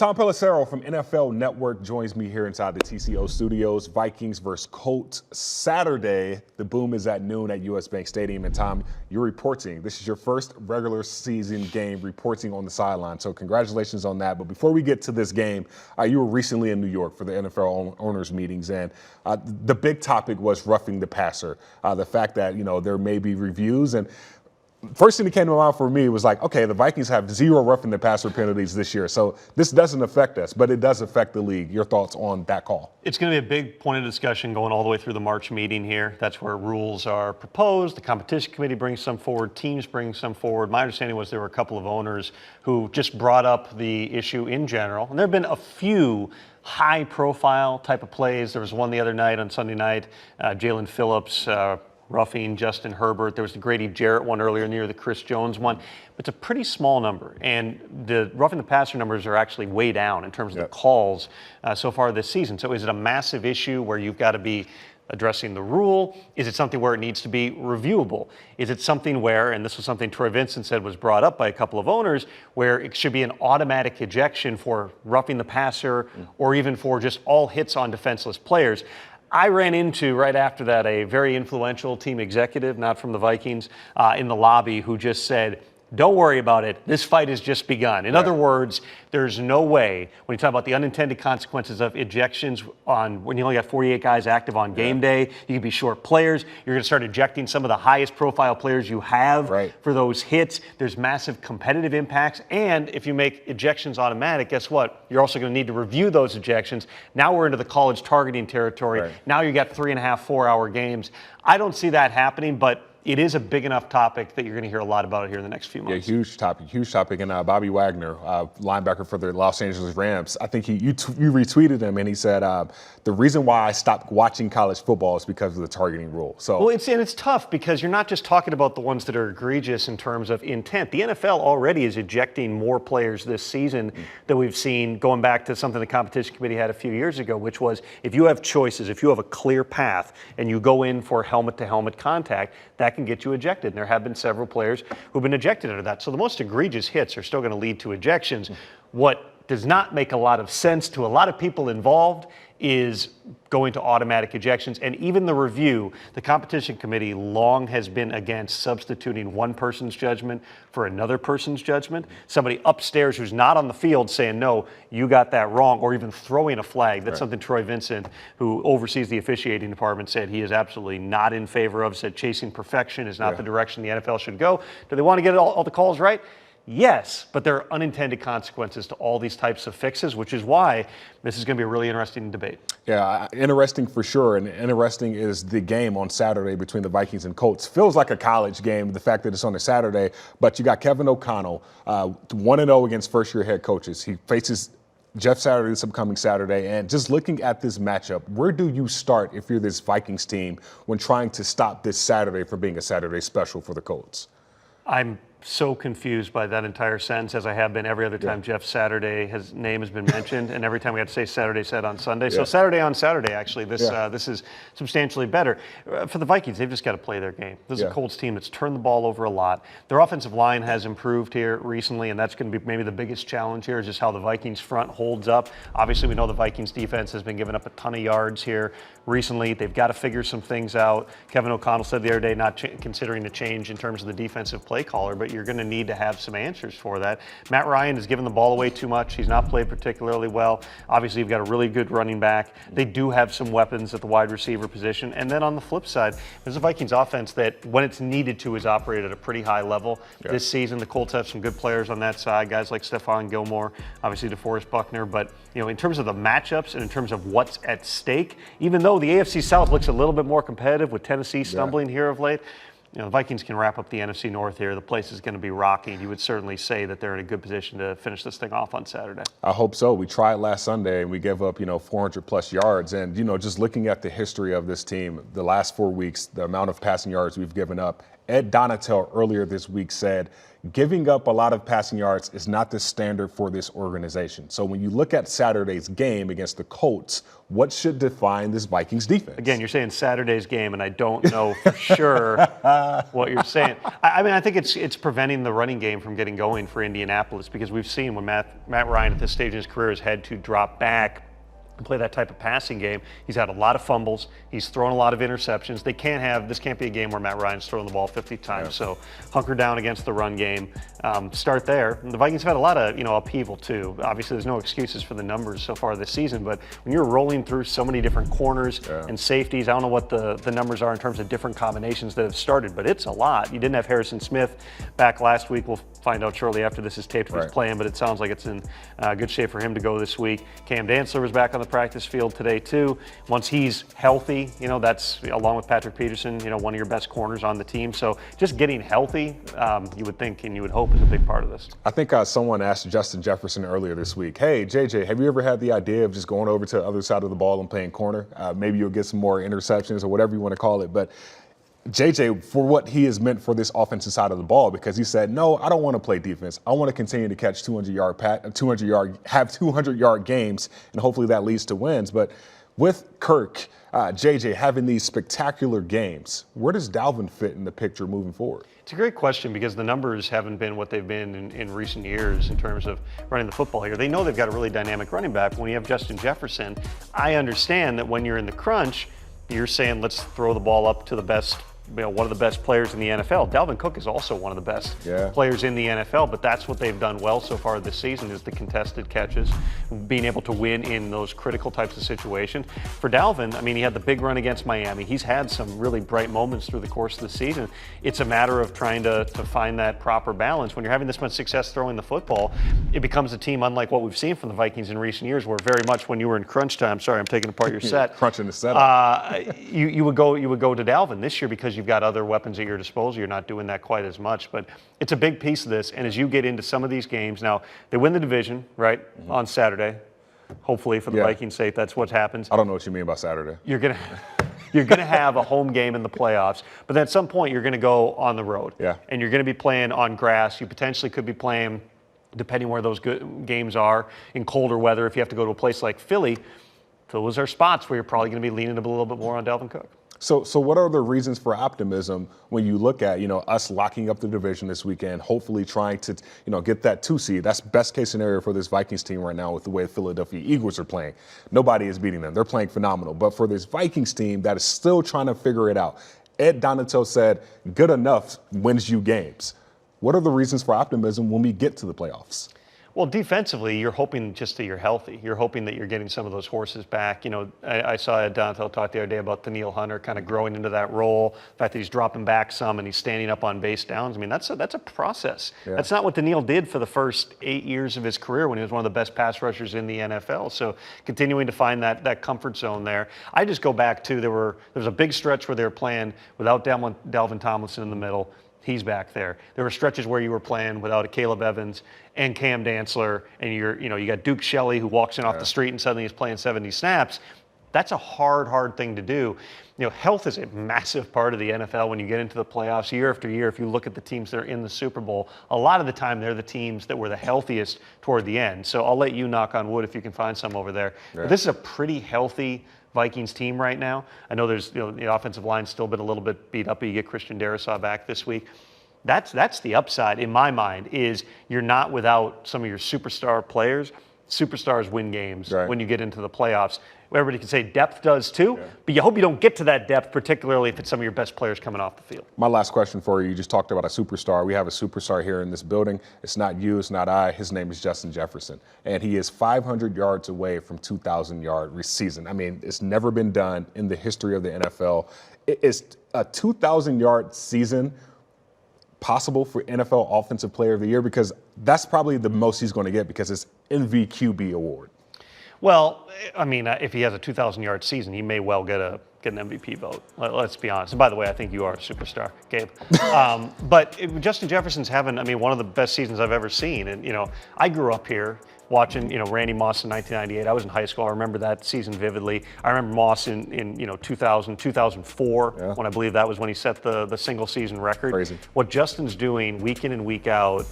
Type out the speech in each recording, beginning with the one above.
Tom Pelissero from NFL Network joins me here inside the TCO studios. Vikings versus Colts Saturday. The boom is at noon at US Bank Stadium. And Tom, you're reporting. This is your first regular season game reporting on the sideline. So congratulations on that. But before we get to this game, you were recently in New York for the NFL owners meetings. And the big topic was roughing the passer. The fact that, there may be reviews. And first thing that came to mind for me was like, okay, the Vikings have 0 roughing the passer penalties this year. So this doesn't affect us, but it does affect the league. Your thoughts on that call? It's going to be a big point of discussion going all the way through the March meeting here. That's where rules are proposed. The competition committee brings some forward. Teams bring some forward. My understanding was there were a couple of owners who just brought up the issue in general. And there have been a few high-profile type of plays. There was one the other night on Sunday night, Jalen Phillips, roughing Justin Herbert. There was the Grady Jarrett one earlier in the year, the Chris Jones one. It's a pretty small number, and the roughing the passer numbers are actually way down in terms of the calls so far this season. So is it a massive issue where you've got to be addressing the rule? Is it something where it needs to be reviewable? Is it something where, and this was something Troy Vincent said was brought up by a couple of owners, where it should be an automatic ejection for roughing the passer or even for just all hits on defenseless players? I ran into, right after that, a very influential team executive, not from the Vikings, in the lobby who just said, don't worry about it. This fight has just begun. In other words, there's no way, when you talk about the unintended consequences of ejections when you only got 48 guys active on game day, you can be short players. You're going to start ejecting some of the highest profile players you have for those hits. There's massive competitive impacts. And if you make ejections automatic, guess what? You're also going to need to review those ejections. Now we're into the college targeting territory. Now you got 3.5, 4-hour games. I don't see that happening, but it is a big enough topic that you're going to hear a lot about it here in the next few months. Yeah, huge topic. And Bobby Wagner, linebacker for the Los Angeles Rams, I think you retweeted him, and he said, the reason why I stopped watching college football is because of the targeting rule. So, well, it's tough because you're not just talking about the ones that are egregious in terms of intent. The NFL already is ejecting more players this season than we've seen going back to something the competition committee had a few years ago, which was if you have choices, if you have a clear path and you go in for helmet-to-helmet contact, that can get you ejected. And there have been several players who've been ejected under that. So the most egregious hits are still going to lead to ejections. What does not make a lot of sense to a lot of people involved is going to automatic ejections. And even the review, the competition committee long has been against substituting one person's judgment for another person's judgment. Somebody upstairs who's not on the field saying, no, you got that wrong, or even throwing a flag. That's something Troy Vincent, who oversees the officiating department, said he is absolutely not in favor of, said chasing perfection is not the direction the NFL should go. Do they want to get all the calls right? Yes, but there are unintended consequences to all these types of fixes, which is why this is going to be a really interesting debate. Yeah, interesting for sure. And interesting is the game on Saturday between the Vikings and Colts. Feels like a college game, the fact that it's on a Saturday. But you got Kevin O'Connell, 1-0 against first-year head coaches. He faces Jeff Saturday this upcoming Saturday. And just looking at this matchup, where do you start if you're this Vikings team when trying to stop this Saturday from being a Saturday special for the Colts? I'm so confused by that entire sentence, as I have been every other time Jeff Saturday, his name has been mentioned, and every time we had to say Saturday said on Sunday. So Saturday on Saturday, actually, this is substantially better. For the Vikings, they've just got to play their game. This is a Colts team that's turned the ball over a lot. Their offensive line has improved here recently, and that's going to be maybe the biggest challenge here is just how the Vikings front holds up. Obviously, we know the Vikings defense has been giving up a ton of yards here recently. They've got to figure some things out. Kevin O'Connell said the other day not considering a change in terms of the defensive play caller, but you're going to need to have some answers for that. Matt Ryan has given the ball away too much. He's not played particularly well. Obviously, you've got a really good running back. They do have some weapons at the wide receiver position. And then on the flip side, there's a Vikings offense that, when it's needed to, is operated at a pretty high level. This season, the Colts have some good players on that side, guys like Stephon Gilmore, obviously DeForest Buckner. But, in terms of the matchups and in terms of what's at stake, even though the AFC South looks a little bit more competitive with Tennessee stumbling here of late, the Vikings can wrap up the NFC North here. The place is going to be rocking. You would certainly say that they're in a good position to finish this thing off on Saturday. I hope so. We tried last Sunday and we gave up, 400 plus yards. And, just looking at the history of this team, the last 4 weeks, the amount of passing yards we've given up. Ed Donatel earlier this week said, giving up a lot of passing yards is not the standard for this organization. So when you look at Saturday's game against the Colts, what should define this Vikings defense? Again, you're saying Saturday's game, and I don't know for sure what you're saying. I mean, I think it's preventing the running game from getting going for Indianapolis, because we've seen when Matt Ryan at this stage in his career has had to drop back and play that type of passing game. He's had a lot of fumbles. He's thrown a lot of interceptions. This can't be a game where Matt Ryan's throwing the ball 50 times. Yeah. So hunker down against the run game. Start there. And the Vikings have had a lot of upheaval too. Obviously, there's no excuses for the numbers so far this season, but when you're rolling through so many different corners and safeties, I don't know what the numbers are in terms of different combinations that have started, but it's a lot. You didn't have Harrison Smith back last week. We'll find out shortly after this is taped if he's playing, but it sounds like it's in good shape for him to go this week. Cam Dantzler was back on the practice field today too. Once he's healthy, that's along with Patrick Peterson, one of your best corners on the team. So just getting healthy, you would think and you would hope is a big part of this. I think someone asked Justin Jefferson earlier this week, hey, JJ, have you ever had the idea of just going over to the other side of the ball and playing corner? Maybe you'll get some more interceptions or whatever you want to call it. But JJ, for what he has meant for this offensive side of the ball, because he said, no, I don't want to play defense. I want to continue to catch 200-yard games, and hopefully that leads to wins. But with Kirk, JJ having these spectacular games, where does Dalvin fit in the picture moving forward? It's a great question, because the numbers haven't been what they've been in recent years in terms of running the football here. They know they've got a really dynamic running back. When you have Justin Jefferson, I understand that when you're in the crunch, you're saying let's throw the ball up to the best, one of the best players in the NFL. Dalvin Cook is also one of the best players in the NFL, but that's what they've done well so far this season is the contested catches, being able to win in those critical types of situations. For Dalvin, I mean, he had the big run against Miami. He's had some really bright moments through the course of the season. It's a matter of trying to find that proper balance. When you're having this much success throwing the football, it becomes a team unlike what we've seen from the Vikings in recent years, where very much when you were in crunch time, sorry, I'm taking apart your set. Crunching the setup. You would go to Dalvin this year because you've got other weapons at your disposal. You're not doing that quite as much, but it's a big piece of this. And as you get into some of these games, now they win the division, right, on Saturday. Hopefully for the Vikings' sake, that's what happens. I don't know what you mean by Saturday. You're gonna have a home game in the playoffs, but then at some point you're gonna go on the road. Yeah. And you're gonna be playing on grass. You potentially could be playing, depending where those games are, in colder weather. If you have to go to a place like Philly, those are spots where you're probably gonna be leaning a little bit more on Dalvin Cook. So what are the reasons for optimism when you look at, us locking up the division this weekend, hopefully trying to, get that 2 seed? That's best case scenario for this Vikings team right now with the way the Philadelphia Eagles are playing. Nobody is beating them. They're playing phenomenal. But for this Vikings team that is still trying to figure it out, Ed Donato said, good enough wins you games. What are the reasons for optimism when we get to the playoffs? Well, defensively, you're hoping just that you're healthy. You're hoping that you're getting some of those horses back. I saw Ed Donato talk the other day about Daniil Hunter kind of growing into that role, the fact that he's dropping back some and he's standing up on base downs. I mean, that's a process. Yeah. That's not what Daniil did for the first 8 years of his career when he was one of the best pass rushers in the NFL. So continuing to find that comfort zone there. I just go back to there was a big stretch where they were playing without Dalvin Tomlinson in the middle. He's back there. There were stretches where you were playing without a Caleb Evans and Cam Dantzler, and you got Duke Shelley who walks in off the street and suddenly is playing 70 snaps. That's a hard thing to do. Health is a massive part of the NFL when you get into the playoffs year after year. If you look at the teams that are in the Super Bowl, a lot of the time they're the teams that were the healthiest toward the end. So I'll let you knock on wood if you can find some over there. Yeah. But this is a pretty healthy Vikings team right now. I know there's the offensive line's still been a little bit beat up, but you get Christian Darrisaw back this week. That's the upside in my mind, is you're not without some of your superstar players. Superstars win games when you get into the playoffs. Everybody can say depth does too, but you hope you don't get to that depth, particularly if it's some of your best players coming off the field. My last question for you just talked about a superstar. We have a superstar here in this building. It's not you, it's not I. His name is Justin Jefferson, and he is 500 yards away from 2,000-yard season. I mean, it's never been done in the history of the NFL. It's a 2,000-yard season possible for NFL Offensive Player of the Year, because that's probably the most he's going to get, because it's MVQB award. Well, I mean, if he has a 2,000-yard season, he may well get an MVP vote. Let's be honest. And by the way, I think you are a superstar, Gabe. But Justin Jefferson's having, one of the best seasons I've ever seen. And, I grew up here. watching, Randy Moss in 1998. I was in high school. I remember that season vividly. I remember Moss in 2000, 2004, when I believe that was when he set the single season record. Crazy. What Justin's doing week in and week out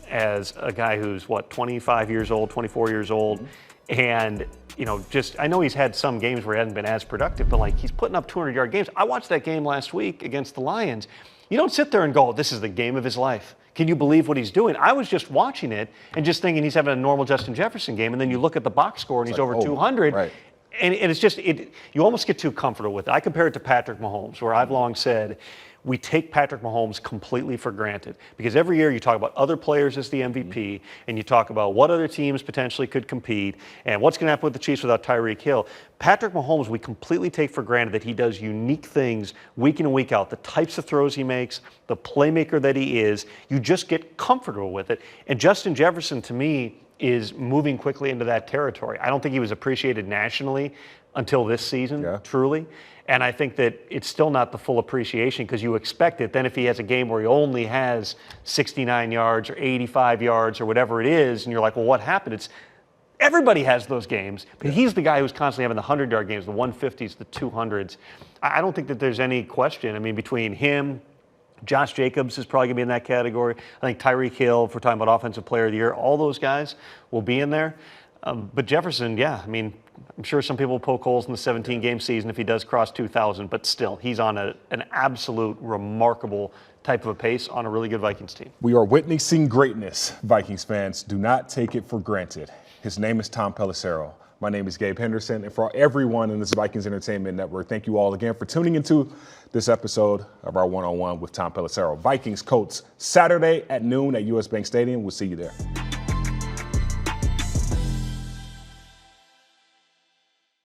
as a guy who's 25 years old, 24 years old, and I know he's had some games where he hasn't been as productive, but he's putting up 200-yard games. I watched that game last week against the Lions. You don't sit there and go, this is the game of his life. Can you believe what he's doing? I was just watching it and just thinking he's having a normal Justin Jefferson game, and then you look at the box score and he's over 200. Right. And it's just, you almost get too comfortable with it. I compare it to Patrick Mahomes, where I've long said we take Patrick Mahomes completely for granted. Because every year you talk about other players as the MVP, and you talk about what other teams potentially could compete, and what's going to happen with the Chiefs without Tyreek Hill. Patrick Mahomes, we completely take for granted that he does unique things week in and week out. The types of throws he makes, the playmaker that he is, you just get comfortable with it. And Justin Jefferson, to me, is moving quickly into that territory. I don't think he was appreciated nationally until this season, truly. And I think that it's still not the full appreciation because you expect it. Then if he has a game where he only has 69 yards or 85 yards or whatever it is, and you're like, well, what happened? Everybody has those games, but he's the guy who's constantly having the 100-yard games, the 150s, the 200s. I don't think that there's any question. I mean, between him, Josh Jacobs is probably going to be in that category. I think Tyreek Hill, if we're talking about Offensive Player of the Year, all those guys will be in there. But Jefferson, I'm sure some people will poke holes in the 17-game season if he does cross 2,000, but still, he's on an absolute remarkable type of a pace on a really good Vikings team. We are witnessing greatness, Vikings fans. Do not take it for granted. His name is Tom Pelissero. My name is Gabe Henderson, and for everyone in this Vikings Entertainment Network, thank you all again for tuning into this episode of our one-on-one with Tom Pelissero. Vikings Colts, Saturday at noon at US Bank Stadium. We'll see you there.